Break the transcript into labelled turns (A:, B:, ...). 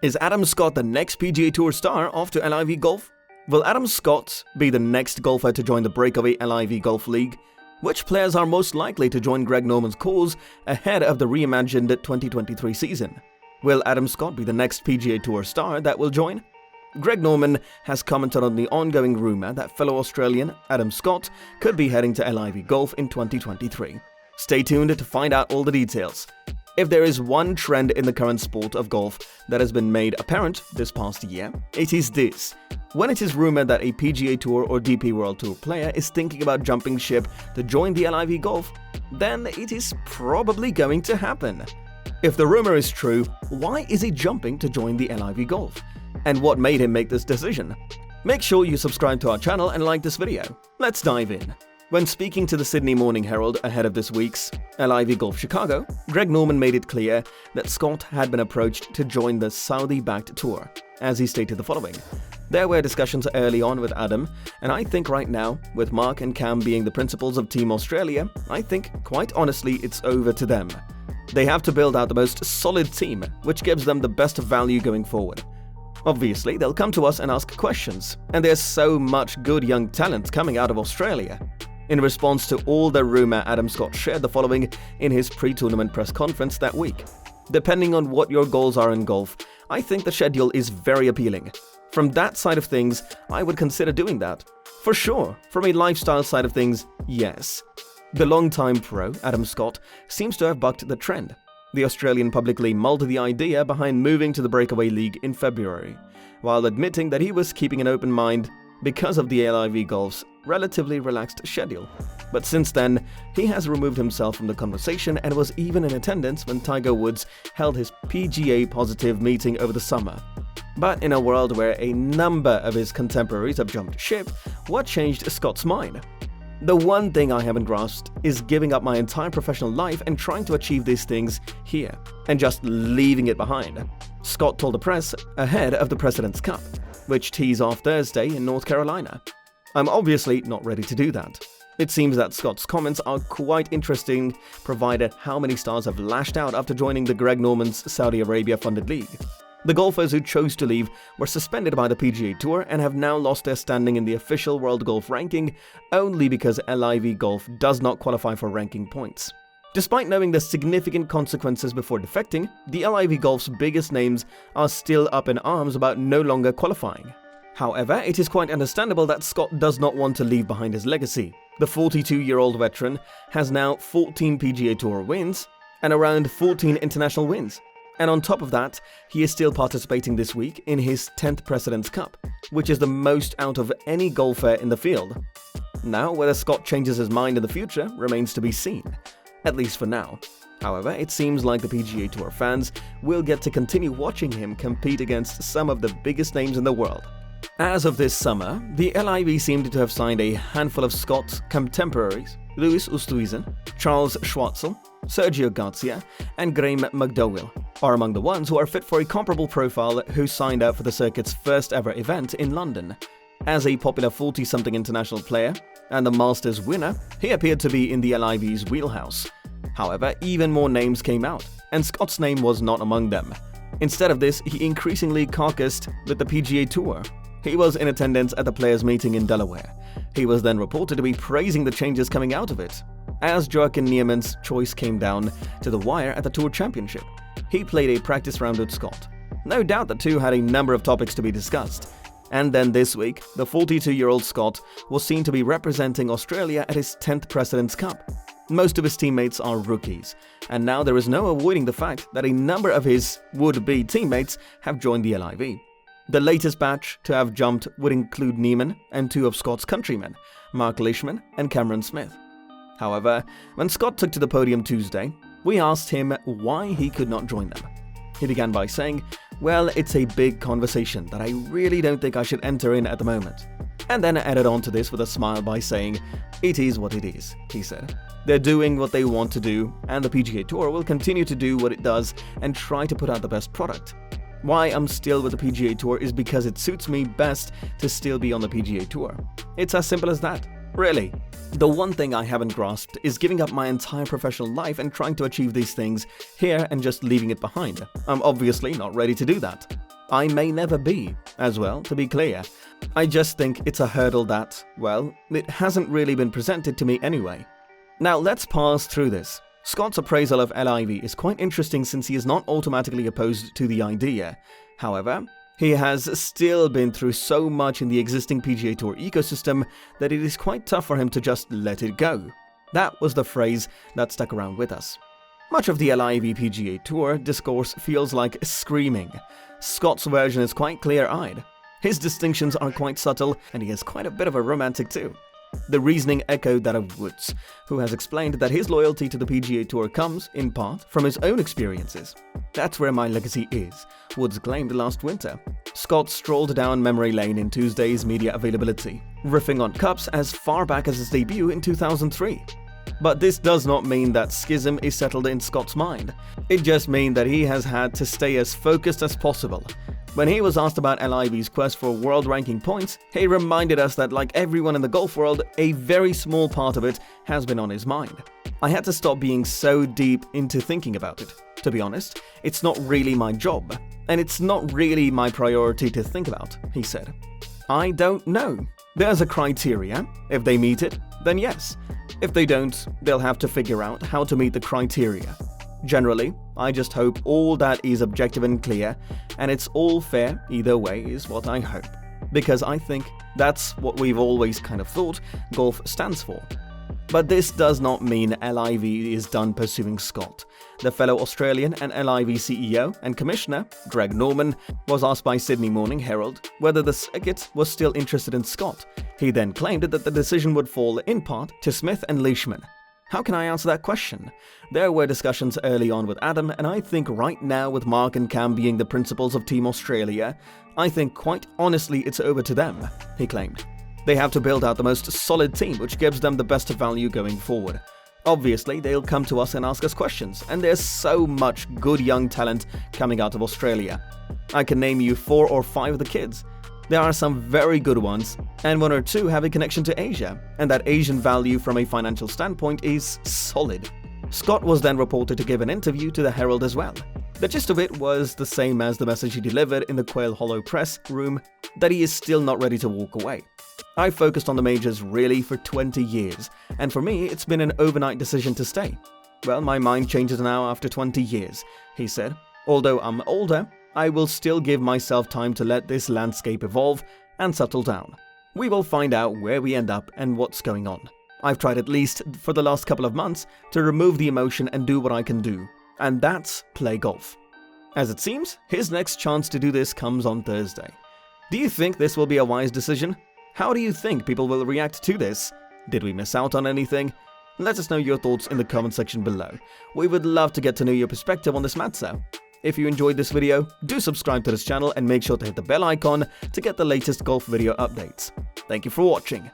A: Is Adam Scott the next PGA Tour star after LIV Golf? Will Adam Scott be the next golfer to join the breakaway LIV Golf League? Which players are most likely to join Greg Norman's cause ahead of the reimagined 2023 season? Will Adam Scott be the next PGA Tour star that will join? Greg Norman has commented on the ongoing rumor that fellow Australian Adam Scott could be heading to LIV Golf in 2023. Stay tuned to find out all the details. If there is one trend in the current sport of golf that has been made apparent this past year, it is this. When it is rumored that a PGA Tour or DP World Tour player is thinking about jumping ship to join the LIV Golf, then it is probably going to happen. If the rumor is true, why is he jumping to join the LIV Golf? And what made him make this decision? Make sure you subscribe to our channel and like this video. Let's dive in. When speaking to the Sydney Morning Herald ahead of this week's LIV Golf Chicago, Greg Norman made it clear that Scott had been approached to join the Saudi-backed tour, as he stated the following. There were discussions early on with Adam, and I think right now, with Mark and Cam being the principals of Team Australia, I think, quite honestly, it's over to them. They have to build out the most solid team, which gives them the best value going forward. Obviously, they'll come to us and ask questions, and there's so much good young talent coming out of Australia. In response to all the rumor, Adam Scott shared the following in his pre-tournament press conference that week. Depending on what your goals are in golf, I think the schedule is very appealing. From that side of things, I would consider doing that. For sure, from a lifestyle side of things, yes. The long-time pro, Adam Scott, seems to have bucked the trend. The Australian publicly mulled the idea behind moving to the Breakaway League in February, while admitting that he was keeping an open mind because of the LIV Golf's relatively relaxed schedule. But since then, he has removed himself from the conversation and was even in attendance when Tiger Woods held his PGA Positive meeting over the summer. But in a world where a number of his contemporaries have jumped ship, what changed Scott's mind? The one thing I haven't grasped is giving up my entire professional life and trying to achieve these things here, and just leaving it behind, Scott told the press ahead of the President's Cup, which tees off Thursday in North Carolina. I'm obviously not ready to do that. It seems that Scott's comments are quite interesting, provided how many stars have lashed out after joining the Greg Norman's Saudi Arabia-funded league. The golfers who chose to leave were suspended by the PGA Tour and have now lost their standing in the official World Golf Ranking only because LIV Golf does not qualify for ranking points. Despite knowing the significant consequences before defecting, the LIV Golf's biggest names are still up in arms about no longer qualifying. However, it is quite understandable that Scott does not want to leave behind his legacy. The 42-year-old veteran has now 14 PGA Tour wins and around 14 international wins. And on top of that, he is still participating this week in his 10th President's Cup, which is the most out of any golfer in the field. Now, whether Scott changes his mind in the future remains to be seen, at least for now. However, it seems like the PGA Tour fans will get to continue watching him compete against some of the biggest names in the world. As of this summer, the LIV seemed to have signed a handful of Scott's contemporaries. Louis Oosthuizen, Charles Schwartzel, Sergio Garcia, and Graham McDowell are among the ones who are fit for a comparable profile who signed up for the circuit's first ever event in London. As a popular 40-something international player and the Masters winner, he appeared to be in the LIV's wheelhouse. However, even more names came out, and Scott's name was not among them. Instead of this, he increasingly caucused with the PGA Tour. He was in attendance at the players' meeting in Delaware. He was then reported to be praising the changes coming out of it. As Joaquin Niemann's choice came down to the wire at the Tour Championship, he played a practice round with Scott. No doubt the two had a number of topics to be discussed. And then this week, the 42-year-old Scott was seen to be representing Australia at his 10th President's Cup. Most of his teammates are rookies, and now there is no avoiding the fact that a number of his would-be teammates have joined the LIV. The latest batch to have jumped would include Niemann and two of Scott's countrymen, Mark Leishman and Cameron Smith. However, when Scott took to the podium Tuesday, we asked him why he could not join them. He began by saying, "Well, it's a big conversation that I really don't think I should enter in at the moment." And then added on to this with a smile by saying, "It is what it is," he said. "They're doing what they want to do, and the PGA Tour will continue to do what it does and try to put out the best product. Why I'm still with the PGA Tour is because it suits me best to still be on the PGA Tour. It's as simple as that, really. The one thing I haven't grasped is giving up my entire professional life and trying to achieve these things here and just leaving it behind. I'm obviously not ready to do that." I may never be, as well, to be clear. I just think it's a hurdle that, well, it hasn't really been presented to me anyway. Now let's pass through this. Scott's appraisal of LIV is quite interesting since he is not automatically opposed to the idea. However, he has still been through so much in the existing PGA Tour ecosystem that it is quite tough for him to just let it go. That was the phrase that stuck around with us. Much of the LIV PGA Tour discourse feels like screaming. Scott's version is quite clear-eyed. His distinctions are quite subtle, and he is quite a bit of a romantic too. The reasoning echoed that of Woods, who has explained that his loyalty to the PGA Tour comes, in part, from his own experiences. "That's where my legacy is," Woods claimed last winter. Scott strolled down memory lane in Tuesday's media availability, riffing on cups as far back as his debut in 2003. But this does not mean that schism is settled in Scott's mind. It just means that he has had to stay as focused as possible. When he was asked about LIV's quest for world ranking points, he reminded us that like everyone in the golf world, a very small part of it has been on his mind. "I had to stop being so deep into thinking about it. To be honest, it's not really my job, and it's not really my priority to think about," he said. I don't know. There's a criteria. If they meet it, then yes. If they don't, they'll have to figure out how to meet the criteria. Generally, I just hope all that is objective and clear, and it's all fair either way is what I hope. Because I think that's what we've always kind of thought golf stands for. But this does not mean LIV is done pursuing Scott. The fellow Australian and LIV CEO and Commissioner, Greg Norman, was asked by Sydney Morning Herald whether the circuit was still interested in Scott. He then claimed that the decision would fall in part to Smith and Leishman. How can I answer that question? There were discussions early on with Adam, and I think right now with Mark and Cam being the principals of Team Australia, I think quite honestly it's over to them, he claimed. They have to build out the most solid team which gives them the best value going forward. Obviously, they'll come to us and ask us questions, and there's so much good young talent coming out of Australia. I can name you 4 or 5 of the kids. There are some very good ones, and 1 or 2 have a connection to Asia, and that Asian value from a financial standpoint is solid. Scott was then reported to give an interview to the Herald as well. The gist of it was the same as the message he delivered in the Quail Hollow press room, that he is still not ready to walk away. "I focused on the majors really for 20 years, and for me it's been an overnight decision to stay. Well, my mind changes now after 20 years, he said. "Although I'm older, I will still give myself time to let this landscape evolve and settle down. We will find out where we end up and what's going on. I've tried at least for the last couple of months to remove the emotion and do what I can do, and that's play golf." As it seems, his next chance to do this comes on Thursday. Do you think this will be a wise decision? How do you think people will react to this? Did we miss out on anything? Let us know your thoughts in the comment section below. We would love to get to know your perspective on this matter. If you enjoyed this video, do subscribe to this channel and make sure to hit the bell icon to get the latest golf video updates. Thank you for watching.